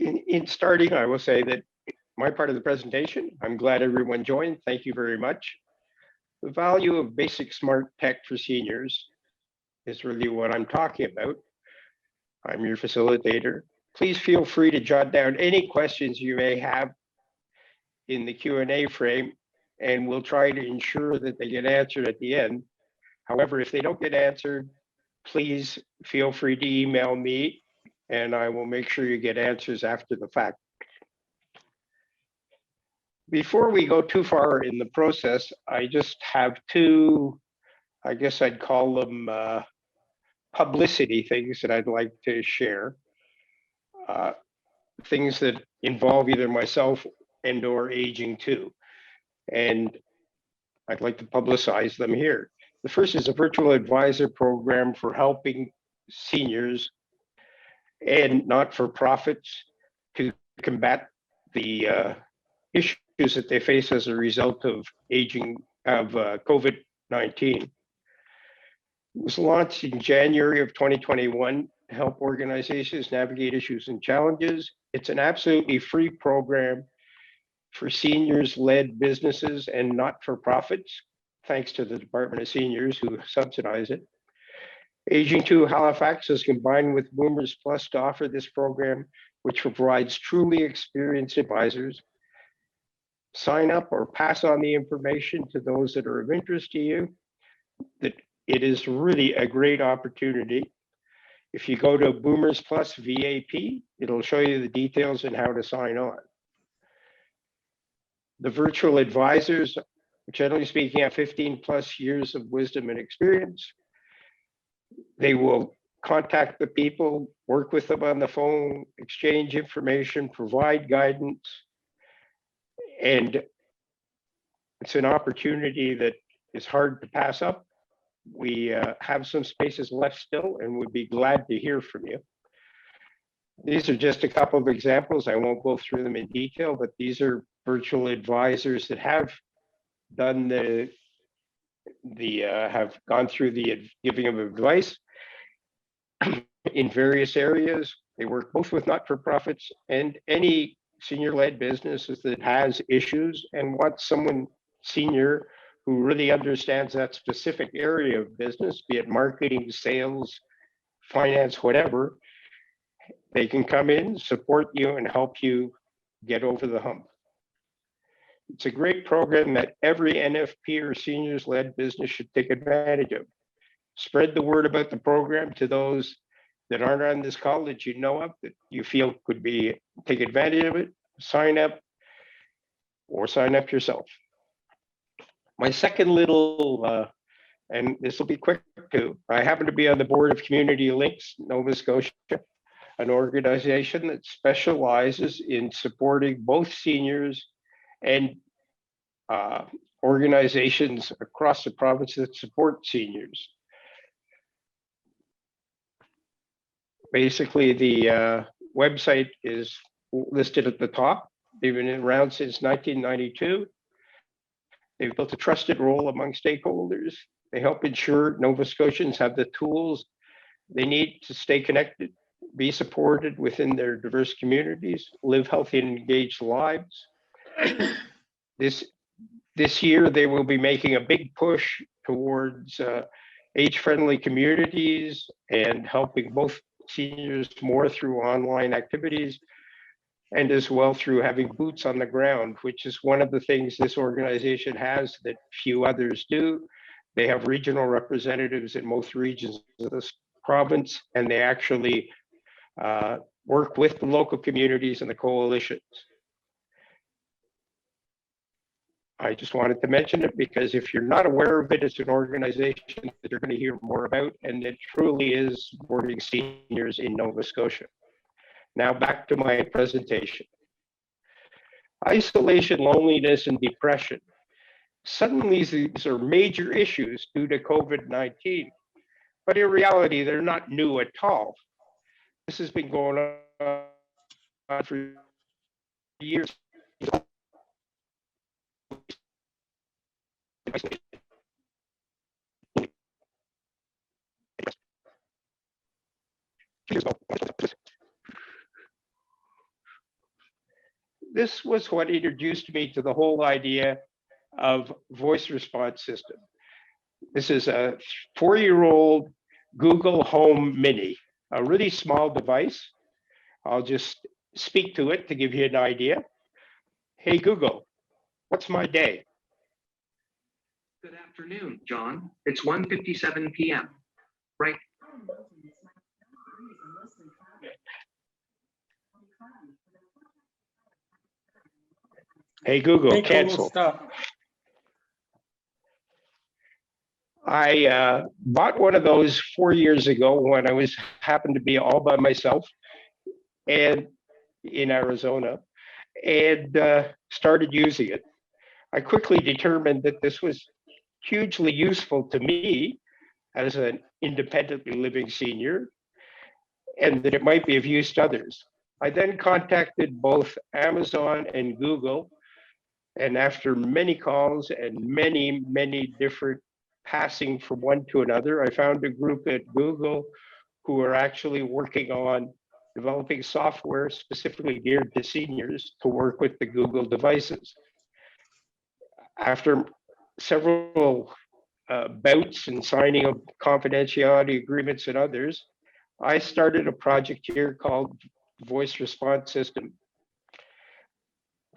In starting, I will say that my part of the presentation, I'm glad everyone joined. Thank you very much. The value of basic smart tech for seniors is really what I'm talking about. I'm your facilitator. Please feel free to jot down any questions you may have in the Q&A frame, and we'll try to ensure that they get answered at the end. However, if they don't get answered, please feel free to email me, and I will make sure you get answers after the fact. Before we go too far in the process, I just have two, I guess I'd call them publicity things that I'd like to share. Things that involve either myself and or Aging2. And I'd like to publicize them here. The first is a virtual advisor program for helping seniors and not-for-profits to combat the issues that they face as a result of COVID-19. It was launched in January of 2021 to help organizations navigate issues and challenges. It's an absolutely free program for seniors-led businesses and not-for-profits, thanks to the Department of Seniors who subsidize it. Aging2 Halifax has combined with Boomers Plus to offer this program, which provides truly experienced advisors. Sign up or pass on the information to those that are of interest to you. That it is really a great opportunity. If you go to Boomers Plus VAP, it'll show you the details and how to sign on. The virtual advisors, generally speaking, have 15 plus years of wisdom and experience. They will contact the people, work with them on the phone, exchange information, provide guidance. And it's an opportunity that is hard to pass up. We have some spaces left still and would be glad to hear from you. These are just a couple of examples. I won't go through them in detail, but these are virtual advisors that have done have gone through the giving of advice in various areas. They work both with not-for-profits and any senior-led businesses that has issues and wants someone senior who really understands that specific area of business, be it marketing, sales, finance, whatever. They can come in, support you, and help you get over the hump. It's a great program that every NFP or seniors-led business should take advantage of. Spread the word about the program to those that aren't on this call that you know of, that you feel could take advantage of it. Sign up or sign up yourself. My second little, and this will be quick too, I happen to be on the board of Community Links, Nova Scotia, an organization that specializes in supporting both seniors and organizations across the province that support seniors. Basically, the website is listed at the top. They've been around since 1992. They've built a trusted role among stakeholders. They help ensure Nova Scotians have the tools they need to stay connected, be supported within their diverse communities, live healthy and engaged lives. This year, they will be making a big push towards age-friendly communities and helping both seniors more through online activities and as well through having boots on the ground, which is one of the things this organization has that few others do. They have regional representatives in most regions of this province, and they actually work with the local communities and the coalitions. I just wanted to mention it because if you're not aware of it, it's an organization that you're going to hear more about, and it truly is supporting seniors in Nova Scotia. Now back to my presentation. Isolation, loneliness, and depression. Suddenly, these are major issues due to COVID-19, but in reality, they're not new at all. This has been going on for years. This was what introduced me to the whole idea of voice response system. This is a 4-year-old Google Home Mini, a really small device. I'll just speak to it to give you an idea. Hey, Google, what's my day? Good afternoon, John. It's 1:57 p.m. Right. Hey, Google, Hey, Google, cancel. stop. I bought one of those 4 years ago when I was happened to be all by myself and in Arizona, and started using it. I quickly determined that this was hugely useful to me as an independently living senior, and that it might be of use to others. I then contacted both Amazon and Google, and after many calls and many different passing from one to another, I found a group at Google who are actually working on developing software specifically geared to seniors to work with the Google devices. After several bouts and signing of confidentiality agreements and others, I started a project here called Voice Response System.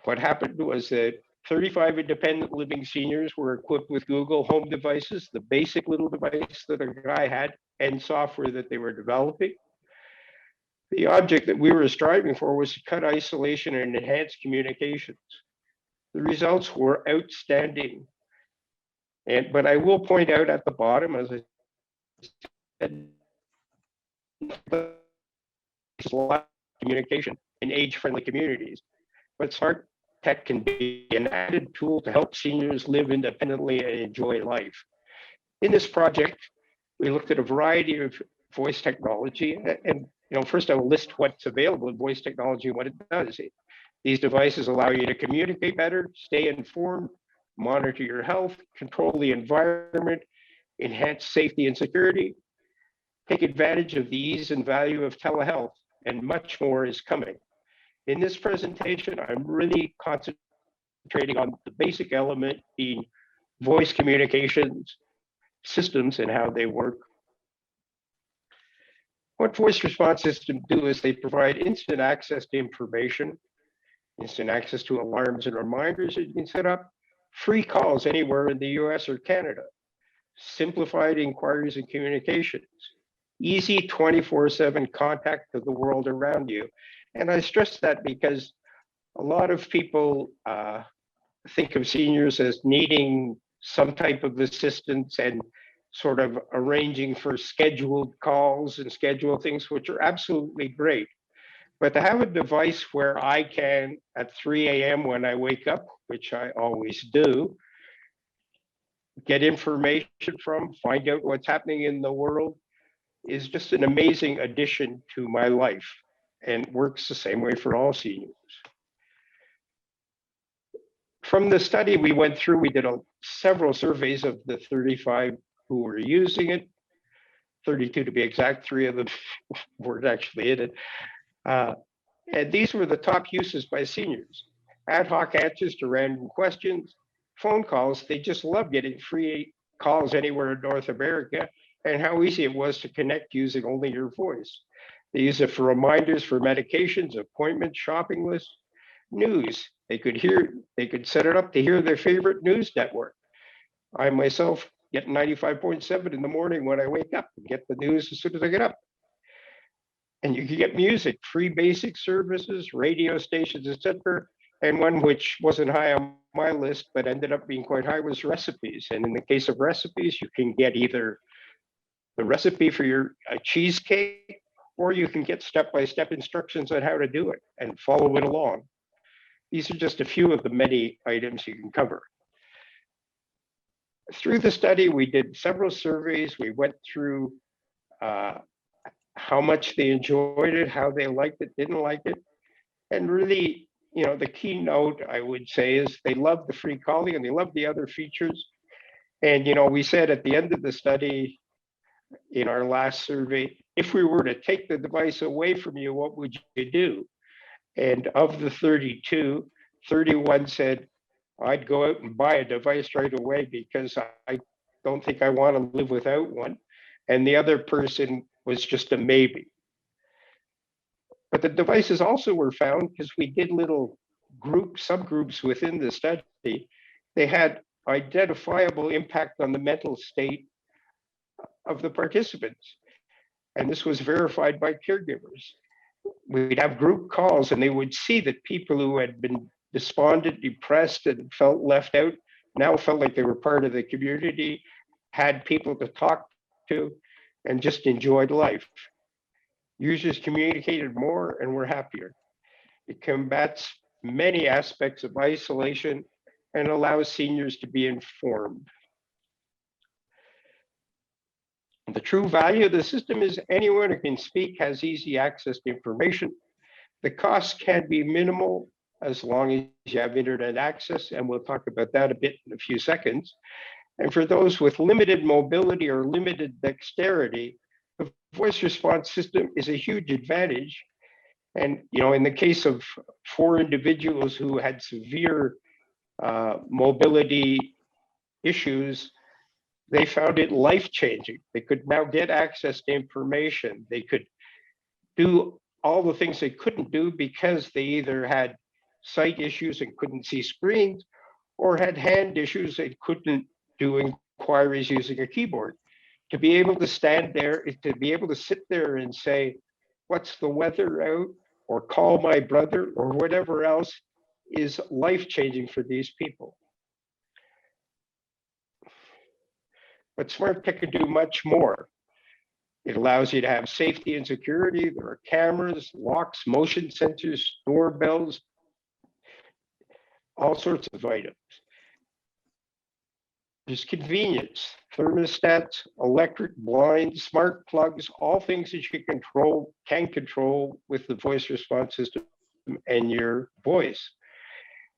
What happened was that 35 independent living seniors were equipped with Google Home devices, the basic little device that a guy had, and software that they were developing. The object that we were striving for was to cut isolation and enhance communications. The results were outstanding. But I will point out at the bottom, as I said, there's a lot of communication in age-friendly communities. But smart tech can be an added tool to help seniors live independently and enjoy life. In this project, we looked at a variety of voice technology. And first I will list what's available in voice technology and what it does. These devices allow you to communicate better, stay informed, monitor your health, control the environment, enhance safety and security, take advantage of the ease and value of telehealth, and much more is coming. In this presentation, I'm really concentrating on the basic element being voice communications systems and how they work. What voice response systems do is they provide instant access to information, instant access to alarms and reminders. You can set up free calls anywhere in the US or Canada, simplified inquiries and communications, easy 24/7 contact of the world around you. And I stress that because a lot of people think of seniors as needing some type of assistance and sort of arranging for scheduled calls and scheduled things, which are absolutely great. But to have a device where I can, at 3 a.m. when I wake up, which I always do, get information from, find out what's happening in the world, is just an amazing addition to my life and works the same way for all seniors. From the study we went through, we did several surveys of the 35 who were using it, 32 to be exact, 3 of them weren't actually in it. And these were the top uses by seniors. Ad hoc answers to random questions, phone calls. They just love getting free calls anywhere in North America, and how easy it was to connect using only your voice. They use it for reminders for medications, appointments, shopping lists, news. They could set it up to hear their favorite news network. I myself get 95.7 in the morning when I wake up and get the news as soon as I get up. And you can get music, free basic services, radio stations, etc. And one which wasn't high on my list, but ended up being quite high, was recipes. And in the case of recipes, you can get either the recipe for your cheesecake, or you can get step-by-step instructions on how to do it and follow it along. These are just a few of the many items you can cover. Through the study, we did several surveys. We went through how much they enjoyed it, how they liked it, didn't like it. And really, the keynote, I would say, is they love the free calling and they love the other features. And, we said at the end of the study, in our last survey, if we were to take the device away from you, what would you do? And of the 32, 31 said, I'd go out and buy a device right away because I don't think I want to live without one. And the other person was just a maybe. But the devices also were found because we did little subgroups within the study. They had identifiable impact on the mental state of the participants. And this was verified by caregivers. We'd have group calls and they would see that people who had been despondent, depressed, and felt left out now felt like they were part of the community, had people to talk to, and just enjoyed life. Users communicated more and were happier. It combats many aspects of isolation and allows seniors to be informed. The true value of the system is anyone who can speak has easy access to information. The costs can be minimal as long as you have internet access, and we'll talk about that a bit in a few seconds. And for those with limited mobility or limited dexterity, the voice response system is a huge advantage. And in the case of 4 individuals who had severe mobility issues, they found it life-changing. They could now get access to information. They could do all the things they couldn't do because they either had sight issues and couldn't see screens, or had hand issues and couldn't do inquiries using a keyboard. To be able to stand there, to be able to sit there and say, what's the weather out, or call my brother, or whatever else, is life-changing for these people. But smart tech can do much more. It allows you to have safety and security. There are cameras, locks, motion sensors, doorbells, all sorts of items. There's convenience, thermostats, electric blinds, smart plugs, all things that you can control with the voice response system and your voice.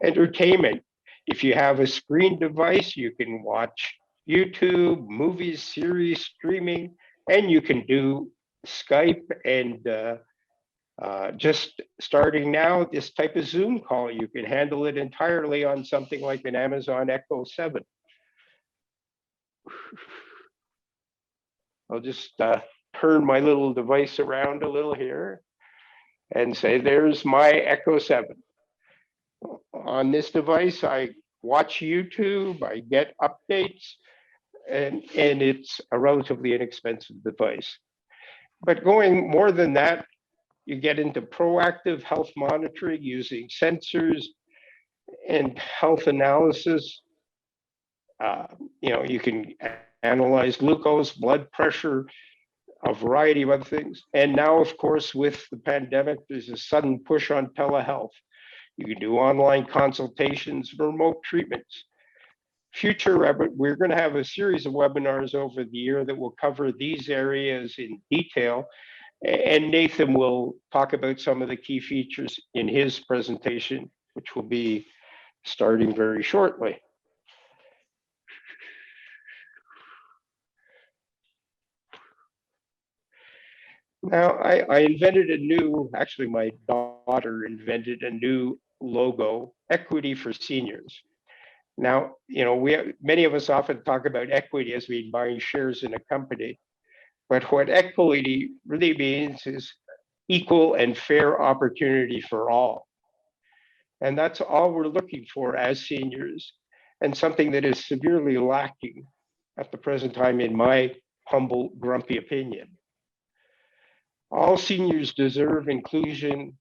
Entertainment. If you have a screen device, you can watch YouTube, movies, series, streaming, and you can do Skype and just starting now, this type of Zoom call, you can handle it entirely on something like an Amazon Echo 7. I'll just turn my little device around a little here and say, there's my Echo 7. On this device, I watch YouTube, I get updates, and it's a relatively inexpensive device. But going more than that, you get into proactive health monitoring using sensors and health analysis. You can analyze glucose, blood pressure, a variety of other things. And now, of course, with the pandemic, there's a sudden push on telehealth. You can do online consultations, remote treatments. We're going to have a series of webinars over the year that will cover these areas in detail. And Nathan will talk about some of the key features in his presentation, which will be starting very shortly. Now, I invented actually my daughter invented a new logo, Equity for Seniors. Now, many of us often talk about equity as being buying shares in a company, but what equity really means is equal and fair opportunity for all. And that's all we're looking for as seniors, and something that is severely lacking at the present time, in my humble, grumpy opinion. All seniors deserve inclusion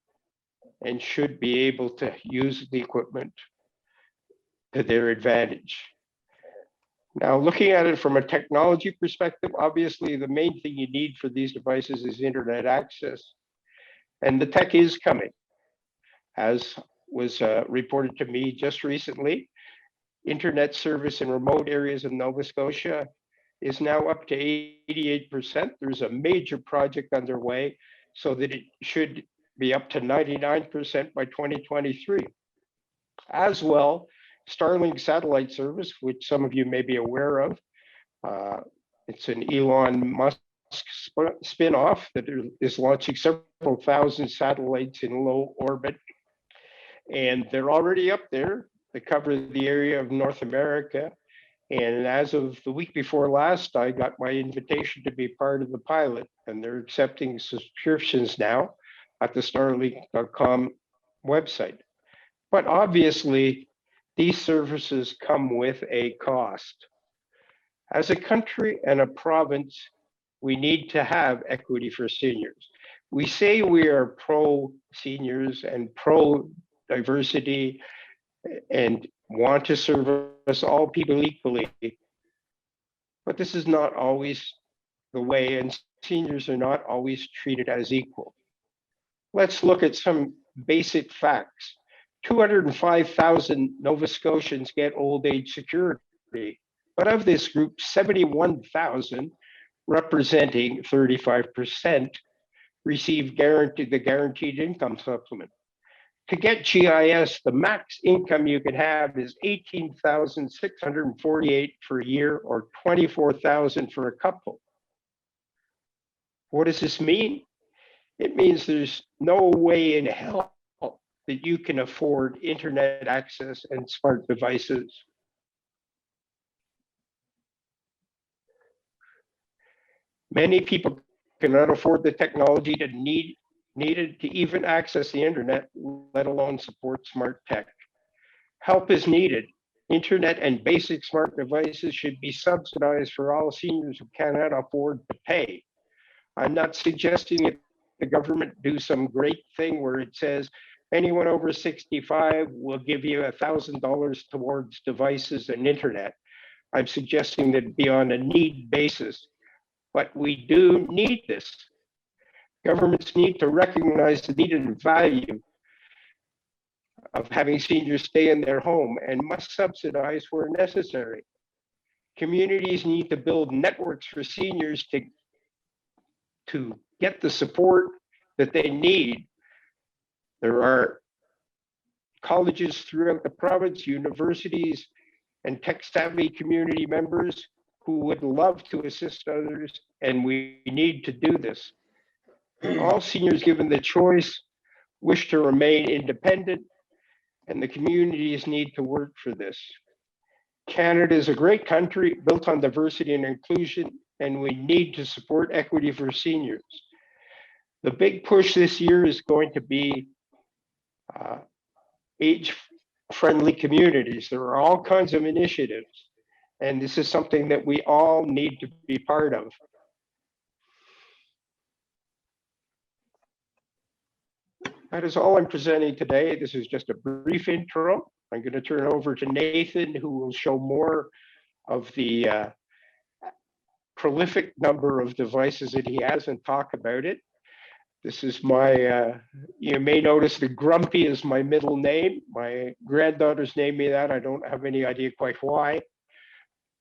and should be able to use the equipment to their advantage. Now, looking at it from a technology perspective, obviously the main thing you need for these devices is internet access. And the tech is coming. As was reported to me just recently, internet service in remote areas of Nova Scotia is now up to 88%. There's a major project underway so that it should be up to 99% by 2023. As well, Starlink satellite service, which some of you may be aware of, it's an Elon Musk spin-off that is launching several thousand satellites in low orbit and they're already up there. They cover the area of North America. And as of the week before last, I got my invitation to be part of the pilot, and they're accepting subscriptions now at the Starlink.com website. But obviously, these services come with a cost. As a country and a province, we need to have equity for seniors. We say we are pro seniors and pro diversity and want to service all people equally, but this is not always the way, and seniors are not always treated as equal. Let's look at some basic facts. 205,000 Nova Scotians get old age security, but of this group, 71,000, representing 35%, receive the guaranteed income supplement. To get GIS, the max income you can have is 18,648 for a year or 24,000 for a couple. What does this mean? It means there's no way in hell that you can afford internet access and smart devices. Many people cannot afford the technology needed to even access the internet, let alone support smart tech. Help is needed. Internet and basic smart devices should be subsidized for all seniors who cannot afford to pay. I'm not suggesting that the government do some great thing where it says anyone over 65 will give you $1,000 towards devices and internet. I'm suggesting that it be on a need basis, but we do need this. Governments need to recognize the need and value of having seniors stay in their home and must subsidize where necessary. Communities need to build networks for seniors to get the support that they need. There are colleges throughout the province, universities, and tech-savvy community members who would love to assist others, and we need to do this. All seniors given the choice wish to remain independent, and the communities need to work for this. Canada is a great country built on diversity and inclusion, and we need to support equity for seniors. The big push this year is going to be age-friendly communities. There are all kinds of initiatives, and this is something that we all need to be part of. That is all I'm presenting today. This is just a brief intro. I'm going to turn it over to Nathan, who will show more of the prolific number of devices that he has and talk about it. This is my, you may notice that Grumpy is my middle name. My granddaughters named me that. I don't have any idea quite why.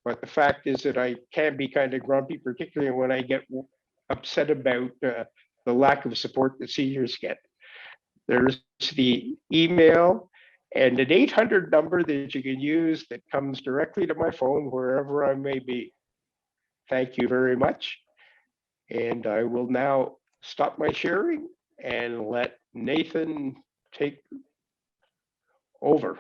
But the fact is that I can be kind of grumpy, particularly when I get upset about the lack of support that seniors get. There's the email and an 800 number that you can use that comes directly to my phone wherever I may be. Thank you very much. And I will now stop my sharing and let Nathan take over.